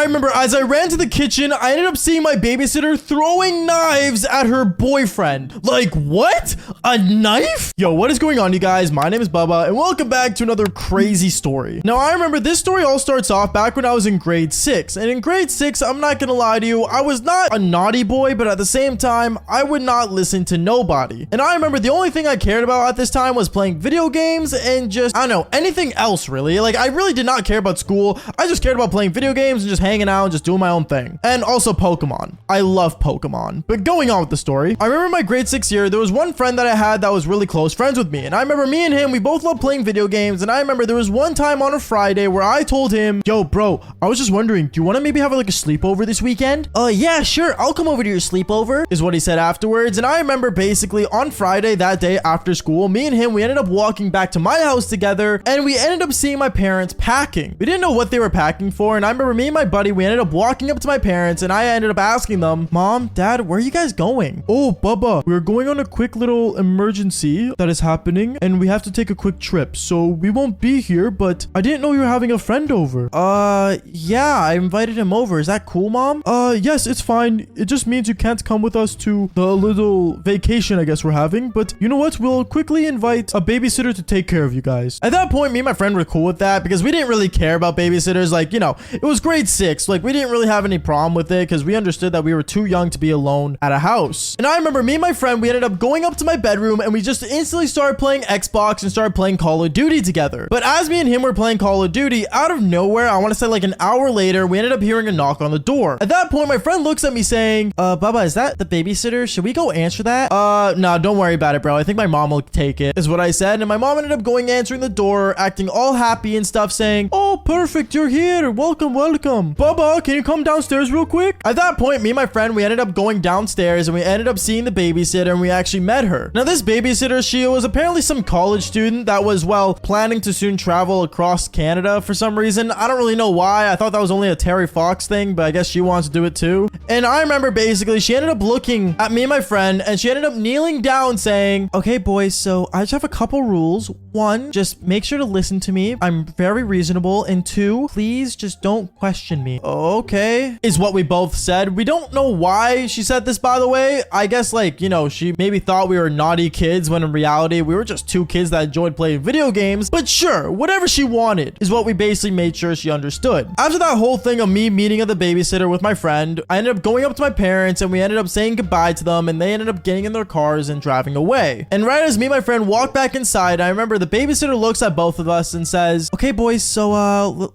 I remember as I ran to the kitchen, I ended up seeing my babysitter throwing knives at her boyfriend. Like, what? A knife? Yo, what is going on, you guys? My name is Bubba, and welcome back to another crazy story. Now, I remember this story all starts off back when I was in grade 6. And in grade 6, I'm not gonna lie to you, I was not a naughty boy, but at the same time, I would not listen to nobody. And I remember the only thing I cared about at this time was playing video games and just, I don't know, anything else really. Like, I really did not care about school. I just cared about playing video games and just hanging out and just doing my own thing. And also Pokemon. I love Pokemon. But going on with the story, I remember my grade 6 year, there was one friend that I had that was really close friends with me. And I remember me and him, we both loved playing video games. And I remember there was one time on a Friday where I told him, yo, bro, I was just wondering, do you want to maybe have like a sleepover this weekend? Yeah, sure. I'll come over to your sleepover, is what he said afterwards. And I remember basically on Friday that day after school, me and him, we ended up walking back to my house together and we ended up seeing my parents packing. We didn't know what they were packing for. And I remember me and my buddy, we ended up walking up to my parents and I ended up asking them, Mom, Dad, where are you guys going? Oh, Bubba, we're going on a quick little emergency that is happening and we have to take a quick trip. So we won't be here, but I didn't know you were having a friend over. Yeah, I invited him over. Is that cool, Mom? Yes, it's fine. It just means you can't come with us to the little vacation I guess we're having. But you know what? We'll quickly invite a babysitter to take care of you guys. At that point, me and my friend were cool with that because we didn't really care about babysitters. Like, you know, it was grade 6. Like, we didn't really have any problem with it because we understood that we were too young to be alone at a house. And I remember me and my friend, we ended up going up to my bedroom and we just instantly started playing Xbox and started playing Call of Duty together. But as me and him were playing Call of Duty, out of nowhere, I want to say like an hour later, we ended up hearing a knock on the door. At that point, my friend looks at me saying, Bubba, is that the babysitter? Should we go answer that? No, don't worry about it, bro. I think my mom will take it, is what I said. And my mom ended up going answering the door, acting all happy and stuff, saying, oh, perfect, you're here. Welcome, welcome. Bubba, can you come downstairs real quick? At that point, me and my friend, we ended up going downstairs and we ended up seeing the babysitter and we actually met her. Now, this babysitter, she was apparently some college student that was, well, planning to soon travel across Canada for some reason. I don't really know why. I thought that was only a Terry Fox thing, but I guess she wants to do it too. And I remember basically she ended up looking at me and my friend and she ended up kneeling down saying, okay, boys, so I just have a couple rules. 1, just make sure to listen to me. I'm very reasonable. And 2, please just don't question me. Okay, is what we both said. We don't know why she said this, by the way. I guess, like, you know, she maybe thought we were naughty kids when in reality we were just 2 kids that enjoyed playing video games. But sure, whatever she wanted is what we basically made sure she understood. After that whole thing of me meeting at the babysitter with my friend, I ended up going up to my parents and we ended up saying goodbye to them and they ended up getting in their cars and driving away. And right as me and my friend walked back inside, I remember the babysitter looks at both of us and says, okay, boys, so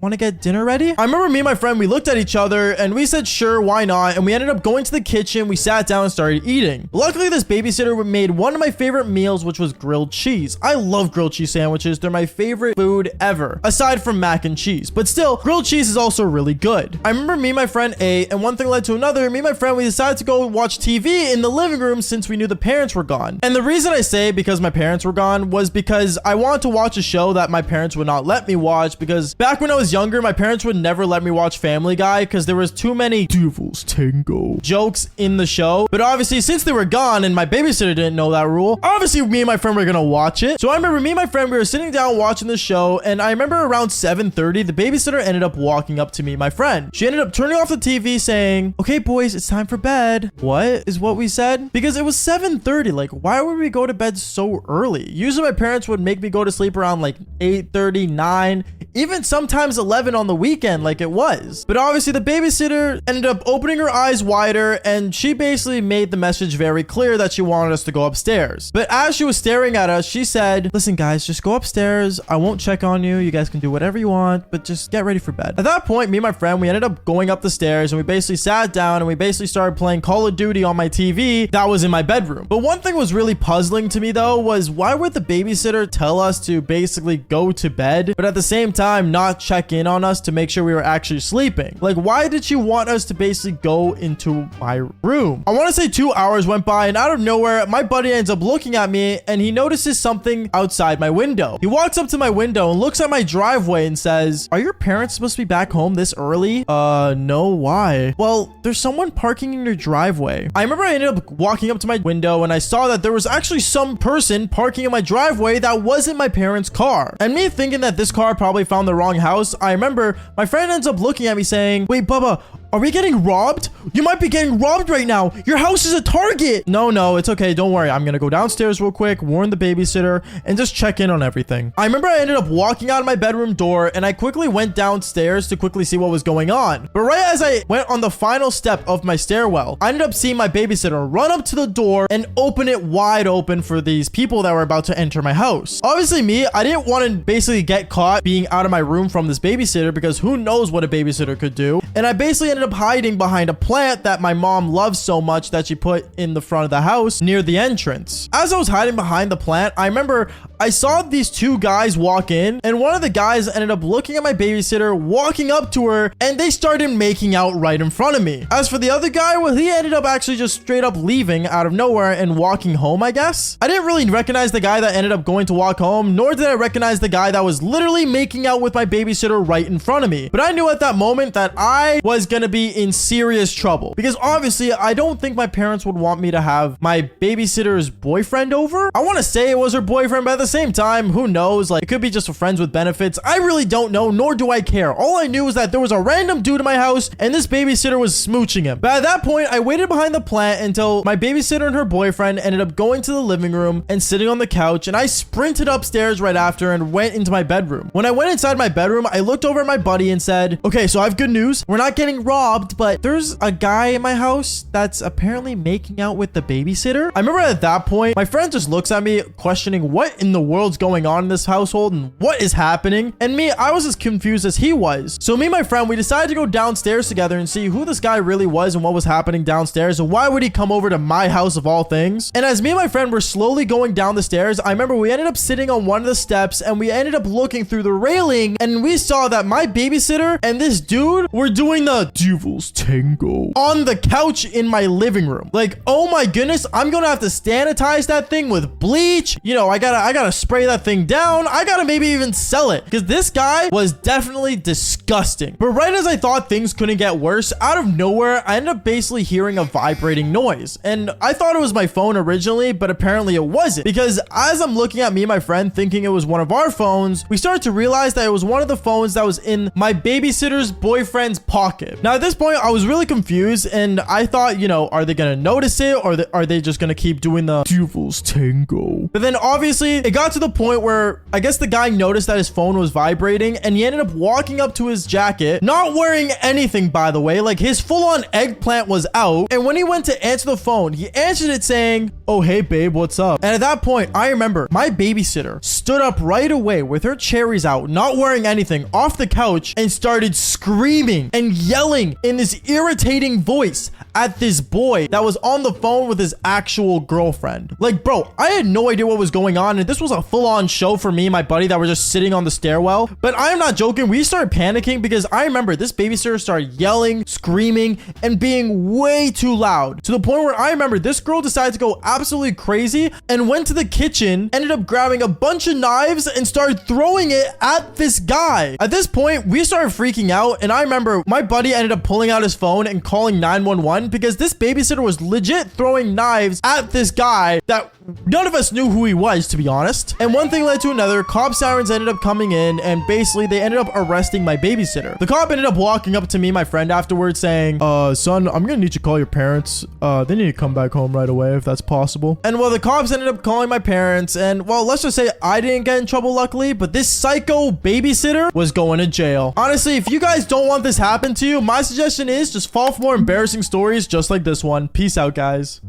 want to get dinner ready? I remember me and my friend, we looked at each other and we said, sure, why not? And we ended up going to the kitchen. We sat down and started eating. Luckily, this babysitter made one of my favorite meals, which was grilled cheese. I love grilled cheese sandwiches. They're my favorite food ever, aside from mac and cheese. But still, grilled cheese is also really good. I remember me and my friend ate, and one thing led to another. Me and my friend, we decided to go watch TV in the living room since we knew the parents were gone. And the reason I say because my parents were gone was because I wanted to watch a show that my parents would not let me watch, because back when I was younger, my parents would never let me watch Family Guy because there was too many Devil's Tango jokes in the show. But obviously, since they were gone and my babysitter didn't know that rule, obviously me and my friend were gonna watch it. So I remember me and my friend, we were sitting down watching the show, and I remember around 7:30, the babysitter ended up walking up to me, my friend. She ended up turning off the TV saying, okay, boys, it's time for bed. What is what we said? Because it was 7:30. Like, why would we go to bed so early? Usually my parents would make me go to sleep around like 8:30, 9, even sometimes 11 on the weekend, like it was. But obviously the babysitter ended up opening her eyes wider, and she basically made the message very clear that she wanted us to go upstairs. But as she was staring at us, she said, listen guys, just go upstairs. I won't check on you. You guys can do whatever you want, but just get ready for bed. At that point, me and my friend, we ended up going up the stairs and we basically sat down and we basically started playing Call of Duty on my TV that was in my bedroom. But one thing was really puzzling to me though was, why would the babysitter tell us to basically go to bed, but at the same time not check in on us to make sure we were actually sleeping? Like, why did she want us to basically go into my room? I want to say 2 hours went by, and out of nowhere, my buddy ends up looking at me and he notices something outside my window. He walks up to my window and looks at my driveway and says, are your parents supposed to be back home this early? No, why? Well, there's someone parking in your driveway. I remember I ended up walking up to my window and I saw that there was actually some person parking in my driveway that wasn't my parents' car. And me thinking that this car probably found the wrong house, I remember my friend ends up looking at me me saying, wait, Bubba, are we getting robbed? You might be getting robbed right now. Your house is a target. No, it's okay. Don't worry. I'm gonna go downstairs real quick, warn the babysitter, and just check in on everything. I remember I ended up walking out of my bedroom door, and I quickly went downstairs to quickly see what was going on. But right as I went on the final step of my stairwell, I ended up seeing my babysitter run up to the door and open it wide open for these people that were about to enter my house. Obviously me, I didn't want to basically get caught being out of my room from this babysitter because who knows what a babysitter could do. And I basically ended up hiding behind a plant that my mom loves so much that she put in the front of the house near the entrance. As I was hiding behind the plant, I remember I saw these two guys walk in, and one of the guys ended up looking at my babysitter, walking up to her, and they started making out right in front of me. As for the other guy, well, he ended up actually just straight up leaving out of nowhere and walking home, I guess. I didn't really recognize the guy that ended up going to walk home, nor did I recognize the guy that was literally making out with my babysitter right in front of me. But I knew at that moment that I was gonna be in serious trouble because obviously I don't think my parents would want me to have my babysitter's boyfriend over. I want to say it was her boyfriend, but at the same time, who knows? Like, it could be just a friends with benefits. I really don't know, nor do I care. All I knew is that there was a random dude in my house and this babysitter was smooching him. But at that point, I waited behind the plant until my babysitter and her boyfriend ended up going to the living room and sitting on the couch, and I sprinted upstairs right after and went into my bedroom. When I went inside my bedroom, I looked over at my buddy and said, okay, so I have good news. We're not getting robbed, but there's a guy in my house that's apparently making out with the babysitter. I remember at that point, my friend just looks at me questioning what in the world's going on in this household and what is happening. And me, I was as confused as he was. So me and my friend, we decided to go downstairs together and see who this guy really was and what was happening downstairs and why would he come over to my house of all things. And as me and my friend were slowly going down the stairs, I remember we ended up sitting on one of the steps and we ended up looking through the railing and we saw that my babysitter and this dude were doing the devil's tango on the couch in my living room. Like, oh my goodness, I'm gonna have to sanitize that thing with bleach. You know, I gotta spray that thing down. I gotta maybe even sell it because this guy was definitely disgusting. But right as I thought things couldn't get worse, out of nowhere, I ended up basically hearing a vibrating noise. And I thought it was my phone originally, but apparently it wasn't, because as I'm looking at me and my friend thinking it was one of our phones, we started to realize that it was one of the phones that was in my babysitter's boyfriend's pocket. Now at this point, I was really confused and I thought, you know, are they gonna notice it or are they just gonna keep doing the devil's tango? But then obviously it got to the point where I guess the guy noticed that his phone was vibrating and he ended up walking up to his jacket, not wearing anything, by the way. Like, his full-on eggplant was out, and when he went to answer the phone, he answered it saying, oh, hey babe, what's up? And at that point, I remember my babysitter stood up right away with her cherries out, not wearing anything, off the couch, and started screaming and yelling in this irritating voice at this boy that was on the phone with his actual girlfriend. Like, bro, I had no idea what was going on, and this was a full-on show for me and my buddy that were just sitting on the stairwell. But I am not joking, we started panicking because I remember this babysitter started yelling, screaming, and being way too loud, to the point where I remember this girl decided to go absolutely crazy and went to the kitchen, ended up grabbing a bunch of knives and started throwing it at this guy. At this point, we started freaking out, and I remember my buddy ended up pulling out his phone and calling 911 because this babysitter was legit throwing knives at this guy that none of us knew who he was, to be honest. And one thing led to another. Cop sirens ended up coming in, and basically they ended up arresting my babysitter. The cop ended up walking up to me, my friend, afterwards saying, son, I'm gonna need you to call your parents. They need to come back home right away if that's possible. And well, the cops ended up calling my parents, and well, let's just say I didn't get in trouble, luckily, but this psycho babysitter was going to jail. Honestly, if you guys don't want this happen to you, my suggestion is just fall for more embarrassing stories just like this one. Peace out, guys.